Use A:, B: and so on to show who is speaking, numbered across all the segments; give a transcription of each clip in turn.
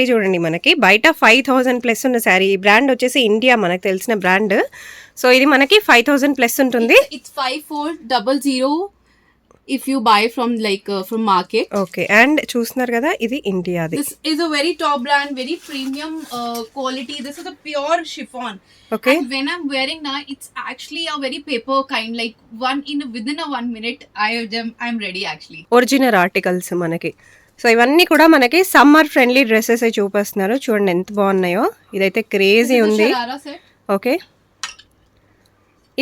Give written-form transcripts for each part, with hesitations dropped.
A: చూడండి మనకి బయట 5000 ప్లస్ ఉన్న శారీ. ఈ బ్రాండ్ వచ్చేసి ఇండియా మనకు తెలిసిన బ్రాండ్. సో ఇది మనకి 5000 ప్లస్ ఉంటుంది.
B: It's 5400 if you buy from from market.
A: Okay, and చూస్తున్నారు కదా ఇది ఇండియాది.
B: This is a very top brand, very premium quality. This is a pure chiffon.
A: Okay.
B: And when I'm wearing now, it's actually a very paper kind. Like within a 1 minute, I'm ready actually.
A: Original articles మనకి. So ఇవన్నీ కూడా మనకి summer friendly dresses చూపిస్తున్నారు. చూడండి ఎంత బాగున్నాయో. ఇదైతే crazy ఉంది. ఓకే,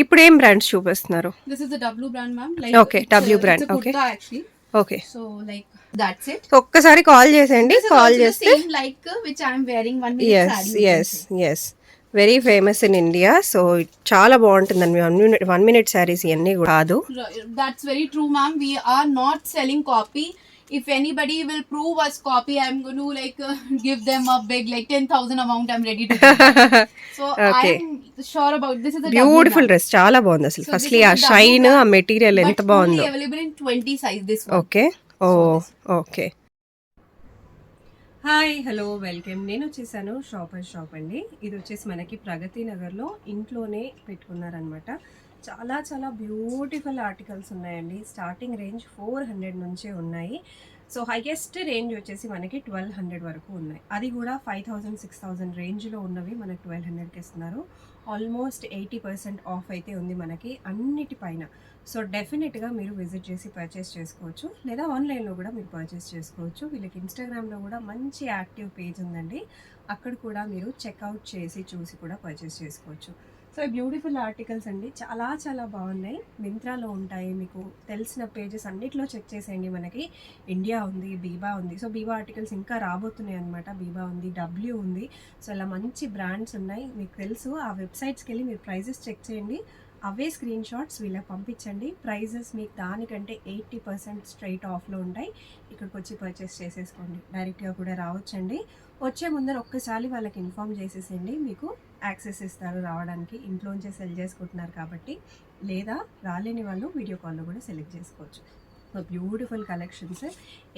A: ఇప్పుడు ఏం బ్రాండ్స్ చూపిస్తున్నారు?
B: This is the W brand, ma'am.
A: Okay, W brand. Okay.
B: Actually.
A: Okay.
B: So that's it.
A: ఒక్కసారి కాల్ చేసేయండి. కాల్ చేస్తే
B: same which I'm wearing 1 minute saree.
A: yes. Very famous in India. So చాలా బాగుంటుందండి. 1 minute saris ఇవన్నీ కూడా కాదు.
B: That's very true, ma'am. We are not selling copy. If anybody will prove us copy, I'm going to give them a big 10,000 amount. I'm ready to give. So
A: Okay.
B: I'm sure about this is a
A: beautiful dress, చాలా బాగుంది అసలు. Firstly ఆ shine, ఆ material ఎంత బాగుందో.
B: Available in 20 size this one.
A: Okay, okay. Hi, hello, welcome. నేను వచ్చేసాను shop అండి. ఇది వచ్చేసి మనకి ప్రగతి నగర్లో ఇంట్లోనే పెట్టుకున్నారనమాట. చాలా చాలా బ్యూటిఫుల్ ఆర్టికల్స్ ఉన్నాయండి. స్టార్టింగ్ రేంజ్ 400 నుంచే ఉన్నాయి. సో హైయెస్ట్ రేంజ్ వచ్చేసి మనకి 1200 వరకు ఉన్నాయి. అది కూడా 5000, 6000 రేంజ్లో ఉన్నవి మనకి 1200కి ఇస్తున్నారు. ఆల్మోస్ట్ 80% ఆఫ్ అయితే ఉంది మనకి అన్నిటిపైన. సో డెఫినెట్గా మీరు విజిట్ చేసి పర్చేస్ చేసుకోవచ్చు, లేదా ఆన్లైన్లో కూడా మీరు పర్చేస్ చేసుకోవచ్చు. వీళ్ళకి ఇన్స్టాగ్రామ్లో కూడా మంచి యాక్టివ్ పేజ్ ఉందండి. అక్కడ కూడా మీరు చెక్అవుట్ చేసి చూసి కూడా పర్చేస్ చేసుకోవచ్చు. సో బ్యూటిఫుల్ ఆర్టికల్స్ అండి, చాలా చాలా బాగున్నాయి. మింత్రాలో ఉంటాయి, మీకు తెలిసిన పేజెస్ అన్నిట్లో చెక్ చేసేయండి. మనకి ఇండియా ఉంది, బీబా ఉంది. సో బీబా ఆర్టికల్స్ ఇంకా రాబోతున్నాయి అనమాట. బీబా ఉంది, డబ్ల్యూ ఉంది. సో ఇలా మంచి బ్రాండ్స్ ఉన్నాయి, మీకు తెలుసు. ఆ వెబ్సైట్స్కి వెళ్ళి మీరు ప్రైజెస్ చెక్ చేయండి. అవే స్క్రీన్ షాట్స్ వీళ్ళకి పంపించండి. ప్రైజెస్ మీకు దానికంటే 80% స్ట్రైట్ ఆఫ్లో ఉంటాయి. ఇక్కడికి వచ్చి పర్చేస్ చేసేసుకోండి. డైరెక్ట్గా కూడా రావచ్చండి. వచ్చే ముందర ఒక్కసారి వాళ్ళకి ఇన్ఫామ్ చేసేసేయండి, మీకు యాక్సెస్ ఇస్తారు రావడానికి. ఇంట్లోంచే సెల్ చేసుకుంటున్నారు కాబట్టి. లేదా రాలేని వాళ్ళు వీడియో కాల్లో కూడా సెలెక్ట్ చేసుకోవచ్చు. సో బ్యూటిఫుల్ కలెక్షన్స్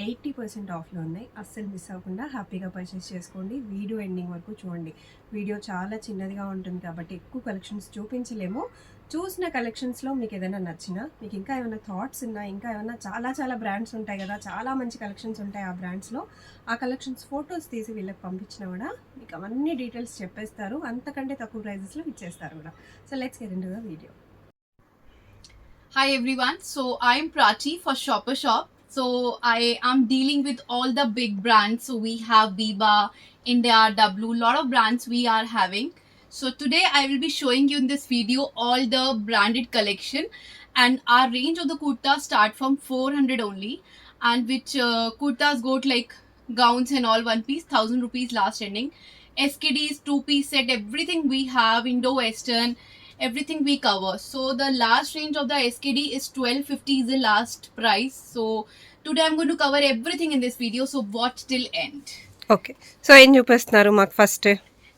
A: 80% ఆఫ్లో ఉన్నాయి. అస్సలు మిస్ అవ్వకుండా హ్యాపీగా పర్చేస్ చేసుకోండి. వీడియో ఎండింగ్ వరకు చూడండి. వీడియో చాలా చిన్నదిగా ఉంటుంది కాబట్టి ఎక్కువ కలెక్షన్స్ చూపించలేము. చూసిన కలెక్షన్స్లో మీకు ఏదైనా నచ్చినా, మీకు ఇంకా ఏమైనా థాట్స్ ఉన్నా, ఇంకా ఏమైనా చాలా చాలా బ్రాండ్స్ ఉంటాయి కదా, చాలా మంచి కలెక్షన్స్ ఉంటాయి ఆ బ్రాండ్స్లో. ఆ కలెక్షన్స్ ఫొటోస్ తీసి వీళ్ళకి పంపించినా కూడా మీకు అవన్నీ డీటెయిల్స్ చెప్పేస్తారు. అంతకంటే తక్కువ ప్రైజెస్లో ఇచ్చేస్తారు కూడా. So let's get into the video.
B: Hi everyone, so I'm Prachi for Shopper Shop. So I am dealing with all the big brands. So we have Biba, India, W, lot of brands we are having. So today I will be showing you in this video all the branded collection, and our range of the kurtas start from 400 only, and which kurtas go to gowns and all one piece 1000 rupees last ending. SKDs, 2-piece set, everything we have, Indo-Western, everything we cover. So the last range of the SKD is 1250 is the last price. So today I'm going to cover everything in this video, so watch till end.
A: Okay, so ఏం చూపిస్తున్నారు మాకు first?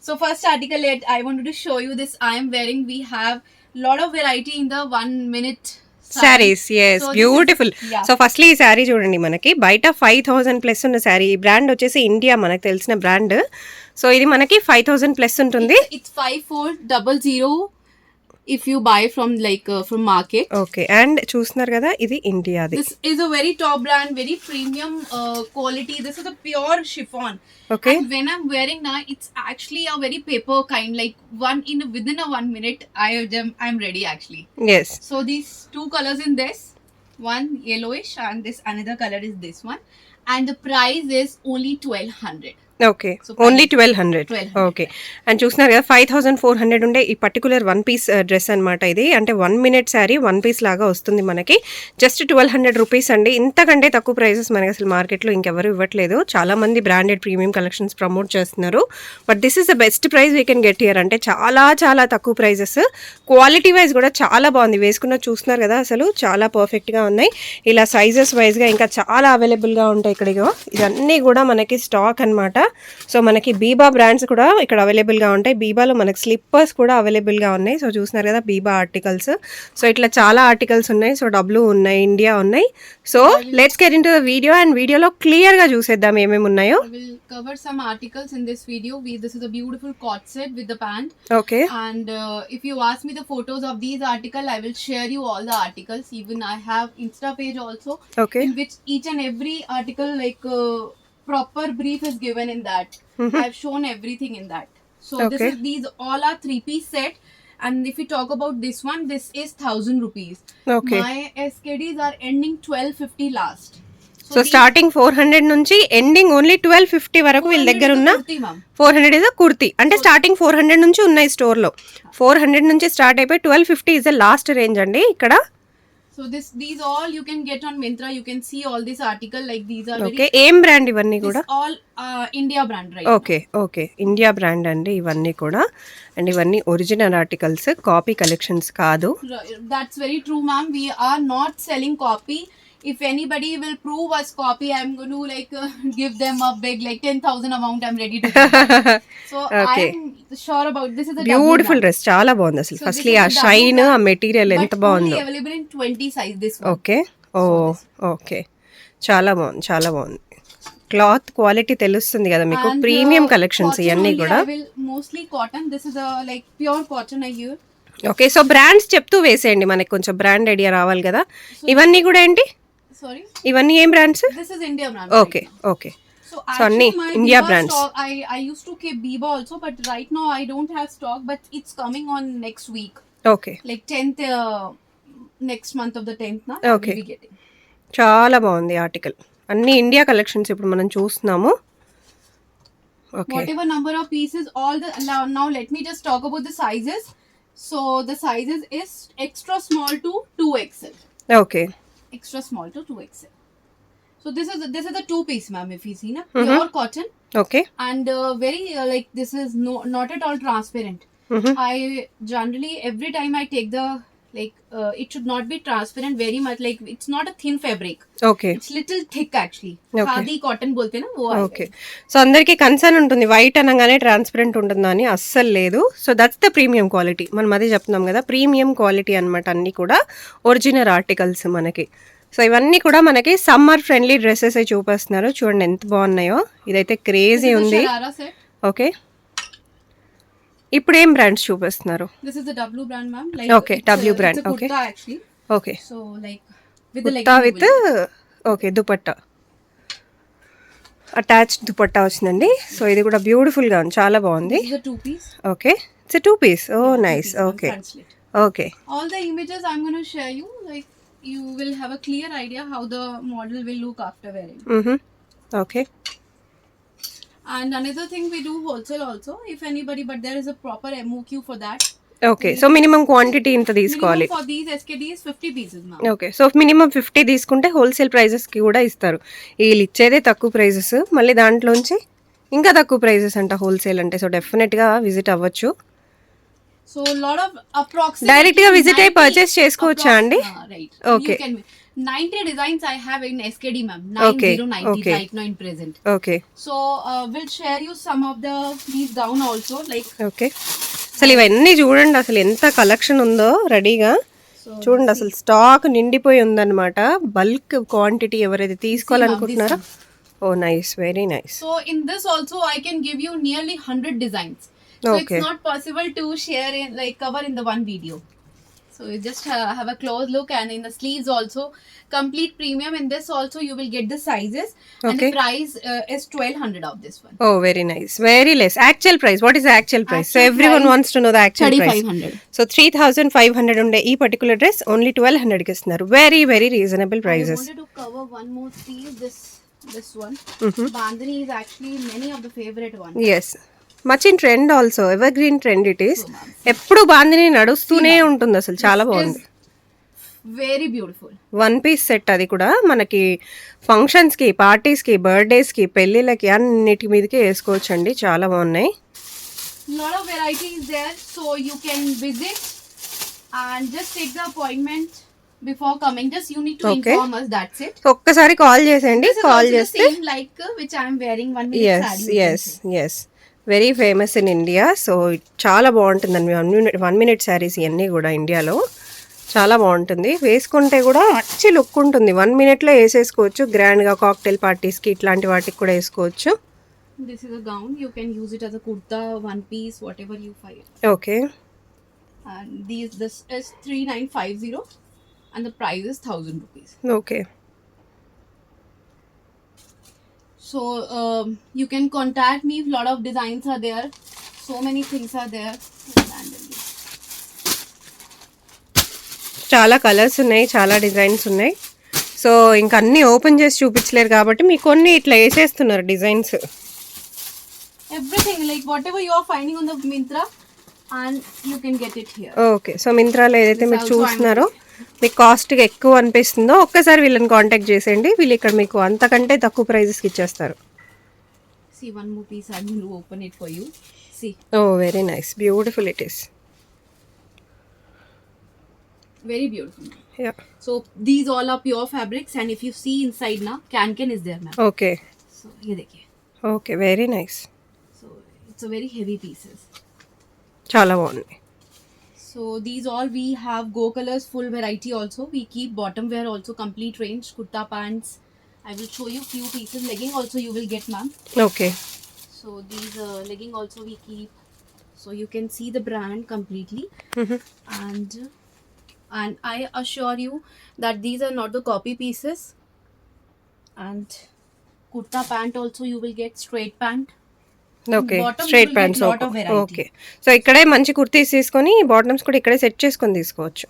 B: So first article I wanted to show you this I am wearing. We have lot of variety in the 1 minute
A: saris. Yes, beautiful. So firstly ఈ శారీ చూడండి మనకి బయట 5000 plus ఉన్న శారీ. ఈ brand వచ్చేసి ఇండియా మనకు తెలిసిన బ్రాండ్. సో ఇది మనకి 5000 ప్లస్ ఉంటుంది.
B: It's 5400 if you buy from from market.
A: Okay, and చూస్తున్నారు కదా ఇది ఇండియాది.
B: This is a very top brand, very premium quality. This is a pure chiffon.
A: Okay.
B: And when I'm wearing now, it's actually a very paper kind. Within a 1 minute, I'm ready actually.
A: Yes.
B: So these two colors in this, one yellowish and this another color is this one, and the price is only 1200.
A: Okay, only 1200. Okay, and చూస్తున్నారు కదా 5400 ఉండే ఈ particular 1 piece dress అనమాట ఇది. అంటే 1 minute sari 1 piece లాగా వస్తుంది మనకి. జస్ట్ 1200 రూపీస్ అండి. ఇంతకంటే తక్కువ ప్రైజెస్ మనకి అసలు మార్కెట్లో ఇంకెవరు ఇవ్వట్లేదు. చాలా మంది బ్రాండెడ్ ప్రీమియం కలెక్షన్స్ ప్రమోట్ చేస్తున్నారు. But this is the best price we can get here. అంటే చాలా చాలా తక్కువ ప్రైజెస్. క్వాలిటీ వైజ్ కూడా చాలా బాగుంది. వేసుకున్న చూస్తున్నారు కదా అసలు చాలా పర్ఫెక్ట్గా ఉన్నాయి. ఇలా సైజెస్ వైజ్గా ఇంకా చాలా అవైలబుల్గా ఉంటాయి ఇక్కడ. ఇవన్నీ కూడా మనకి స్టాక్ అనమాట. సో మనకి బీబా బ్రాండ్స్ కూడా ఇక్కడ అవైలబుల్గా ఉంటాయి. బీబాలో మనకి స్లిప్పర్స్ కూడా అవైలబుల్గా ఉన్నాయి. సో చూస్తున్నారు కదా బీబా ఆర్టికల్స్. సో ఇట్లా చాలా ఆర్టికల్స్ ఉన్నాయి. సో డబ్ల్యూ ఉన్నాయి, ఇండియా ఉన్నాయి. So let's get into the video and వీడియోలో క్లియర్గా చూసేద్దాం ఏమేమి ఉన్నాయో.
B: I will cover some articles in this video. This is a beautiful cord set with the pant.
A: Okay
B: And if you ask me the photos of these articles, I will share you all the articles. Even I have Insta page also,
A: okay
B: in which each and every article like proper brief is given in that. I've shown everything in that. So
A: Okay.
B: these all are 3-piece set. And if we talk about this one, this is 1,000 rupees.
A: Okay
B: My SKDs are ending 1250 last.
A: So starting 400 నుంచి ending only 1250 వరకు వీళ్ళ దగ్గర ఉన్న 400 is a kurti. అంటే starting 400 నుంచి ఉన్నాయి స్టోర్లో. 400 నుంచి స్టార్ట్ అయిపోయి 1250 ఇస్ ద లాస్ట్ రేంజ్ అండి ఇక్కడ.
B: So these all you can get on Myntra. You can see all this article like these are
A: okay ఏం బ్రాండ్ ఇవన్నీ కూడా?
B: this all India brand, right?
A: Okay okay India brand అండి ఇవన్నీ కూడా. And ఇవన్నీ original articles, copy collections కాదు.
B: That's very true, ma'am. We are not selling copy. If anybody will prove us copy, I'm going to like give them a big like 10,000 amount. I'm ready to give that. So
A: Okay.
B: I'm sure about this is a
A: beautiful dress చాలా బాగుంది అసలు.
B: So
A: firstly
B: this
A: ఆ
B: is the
A: shine,
B: double
A: ఆ
B: brand,
A: material ఎంత
B: but
A: బాగుందో.
B: only available in 20 size. This one.
A: Okay oh okay చాలా బాగుంది, చాలా బాగుంది. క్లాత్ క్వాలిటీ తెలుస్తుంది కదా మీకు.
B: And,
A: ప్రీమియం కలెక్షన్స్
B: cotton
A: ఇవన్నీ
B: only
A: కూడా.
B: I will mostly cotton. This is a like pure cotton I use.
A: Okay so brands చెప్తూ వేసేయండి, మనకి కొంచెం బ్రాండ్ ఐడియా రావాలి కదా. ఇవన్నీ కూడా ఏంటి?
B: Sorry.
A: ఇవన్నీ ఏం brands?
B: This is India brand.
A: Okay
B: right now.
A: Okay
B: So
A: So, అన్ని
B: actually my
A: India
B: Biba
A: brands.
B: stock, I used to keep Biba also, but right now I don't have stock, but it's coming on next week,
A: okay
B: like 10th, next month of the 10th now.
A: Okay.
B: I will be getting.
A: చాలా బాగుంది article. అన్ని India collections ఇప్పుడు మనం చూస్తున్నాము. Okay
B: Whatever number of pieces, all the now let me just talk about the sizes. So the sizes is extra small to 2XL.
A: Okay
B: Extra small to 2XL. So this is a 2-piece, ma'am. If you see na, pure cotton
A: okay
B: and very like this is not at all transparent. I generally every time I take the like it should not be transparent very much, like it's not a thin fabric,
A: okay
B: it's little thick actually.
A: Okay.
B: Khadi cotton bolte na wo
A: okay so అందరికీ concern ఉంటుంది white అనగానే transparent ఉంటుందని. అస్సలు లేదు. So that's the premium quality. మనం అదే చెప్తున్నాం కదా, ప్రీమియం క్వాలిటీ అనమాట. అన్నీ కూడా ఒరిజినల్ ఆర్టికల్స్ మనకి. సో ఇవన్నీ కూడా మనకి సమ్మర్ ఫ్రెండ్లీ డ్రెస్సెస్ చూపిస్తున్నారు. చూడండి ఎంత బాగున్నాయో. ఇదైతే క్రేజీ ఉంది.
B: Sharara set.
A: ఓకే ఇప్పుడు ఏం బ్రాండ్స్ చూపిస్తున్నారు?
B: This is the W brand, ma'am. Like
A: Okay,
B: it's
A: W brand,
B: it's a
A: okay.
B: kurta actually.
A: Okay
B: So like with the
A: kurta
B: legging
A: with okay dupatta, attached dupatta వచ్చిందండి. సో ఇది కూడా బ్యూటిఫుల్గా ఉంది, చాలా బాగుంది.
B: This is a 2-piece.
A: Okay it's 2 piece. Oh nice. Okay
B: Front slit.
A: Okay
B: All the images I'm going to share you, like you will have a clear idea how the model will look after wearing.
A: Okay
B: And another thing, we do wholesale also if anybody, but there is a proper MOQ for that.
A: Okay so minimum quantity ఇంత తీసుకోవాలి.
B: Minimum for these SKDs 50 pieces now.
A: Okay so minimum 50 తీసుకుంటే wholesale ప్రైజెస్కి కూడా ఇస్తారు. వీళ్ళు ఇచ్చేదే తక్కువ prices, మళ్ళీ దాంట్లోంచి ఇంకా తక్కువ ప్రైజెస్ అంట హోల్సేల్ అంటే. సో డెఫినెట్గా విజిట్ అవ్వచ్చు.
B: So a lot of approximately
A: డైరెక్ట్గా విజిట్ అయ్యి
B: 90
A: పర్చేస్ చేసుకోవచ్చా అండి?
B: right.
A: Okay.
B: You can 90 designs I have in SKD, ma'am.
A: Okay,
B: 90
A: okay.
B: right now in present.
A: Okay
B: So we'll share you some of these down also, like
A: okay అసలు ఇవన్నీ చూడండి, అసలు ఎంత collection ఉందో రెడీగా.
B: so
A: చూడండి అసలు స్టాక్ నిండిపోయి ఉందన్నమాట. బల్క్ క్వాంటిటీ ఎవరైతే తీసుకోవాలనుకుంటున్నారో. Oh nice, very nice.
B: So in this also I can give you nearly 100 designs. So
A: Okay.
B: it's not possible to share in like cover in the one video. So you just have a close look, and in the sleeves also complete premium. In this also you will get the sizes, and
A: Okay.
B: the price is 1200 of this one.
A: Oh very nice, very less. Actual price, what is actual price? So
B: Actual
A: every one
B: price
A: wants to know the actual price.
B: 3500.
A: So 3500 ఉండే ఈ particular dress only 1200కి ఇస్తున్నారు. Very very reasonable
B: I
A: prices.
B: wanted to cover one more piece. This one. Bandhani is actually many of the favorite one.
A: Yes much in trend also, evergreen trend it is. ఎప్పుడు బాందిని నడుస్తూనే ఉంటుంది అసలు, చాలా బాగుంది.
B: Very beautiful.
A: 1 piece set. అది కూడా మనకి ఫంక్షన్స్కి, పార్టీస్కి, బర్త్డేస్కి, పెళ్ళిళ్ళకి అన్నిటి మీదకి వేసుకోవచ్చండి. చాలా బాగున్నాయి.
B: Lot of varieties there, so you can visit and just take the appointment before coming, just you need to
A: Okay.
B: inform us. That's it.
A: ఒక్కసారి కాల్ చేసేయండి,
B: This is
A: call
B: also the
A: చేస్తే
B: same like which I am wearing 1 minute
A: yes
B: saree. You can
A: yes
B: say.
A: Yes very famous in India. So చాలా బాగుంటుందండి 1 minute saris ఇవన్నీ కూడా ఇండియాలో చాలా బాగుంటుంది. వేసుకుంటే కూడా మంచి లుక్ ఉంటుంది. 1 minute వేసేసుకోవచ్చు. గ్రాండ్గా కాక్టైల్ పార్టీస్కి ఇట్లాంటి వాటికి కూడా వేసుకోవచ్చు.
B: This is a gown. You can use it as a kurta, one piece, whatever you find.
A: Okay.
B: And this is 3950 and the price is 1000 rupees.
A: Okay.
B: So you can contact me. A lot of designs are there. So many things are there. Randomly.
A: చాలా colours ఉన్నాయి, చాలా designs ఉన్నాయి. So ఇంకా అన్నీ open చేసి చూపించలేరు కాబట్టి మీకు కొన్ని ఇట్లా వేసేస్తున్నారు designs.
B: Everything like whatever you are finding on the Myntra, and you can get it here.
A: Okay. So మింత్రాలో ఏదైతే మీరు చూస్తున్నారో మీకు కాస్ట్గా ఎక్కువ అనిపిస్తుందో ఒక్కసారి వీళ్ళని కాంటాక్ట్ చేసేయండి. వీళ్ళు ఇక్కడ మీకు అంతకంటే తక్కువ ప్రైజెస్కి ఇచ్చేస్తారు.
B: See one more piece. I'm going to open it for you. See.
A: Oh very nice, beautiful it is.
B: Very beautiful.
A: Yeah.
B: So these all are pure fabrics, and if you see inside now, can is there, ma'am.
A: Okay.
B: So ye dekhiye.
A: Okay very nice.
B: So it's a very heavy pieces.
A: చాలా బాగుంది.
B: So these all we have go colors, full variety also. We keep bottom wear also, complete range, kurta pants. I will show you few pieces. Legging also you will get, ma'am.
A: Okay.
B: So these legging also we keep. So you can see the brand completely. And I assure you that these are not the copy pieces. And kurta pant also you will get, straight pant.
A: Okay.
B: Bottom
A: straight
B: you will get
A: pants.
B: lot of variety.
A: Okay. So ఇక్కడే మంచి కుర్తీస్ తీసుకొని bottoms కూడా ఇక్కడే set చేసుకొని తీసుకోవచ్చు.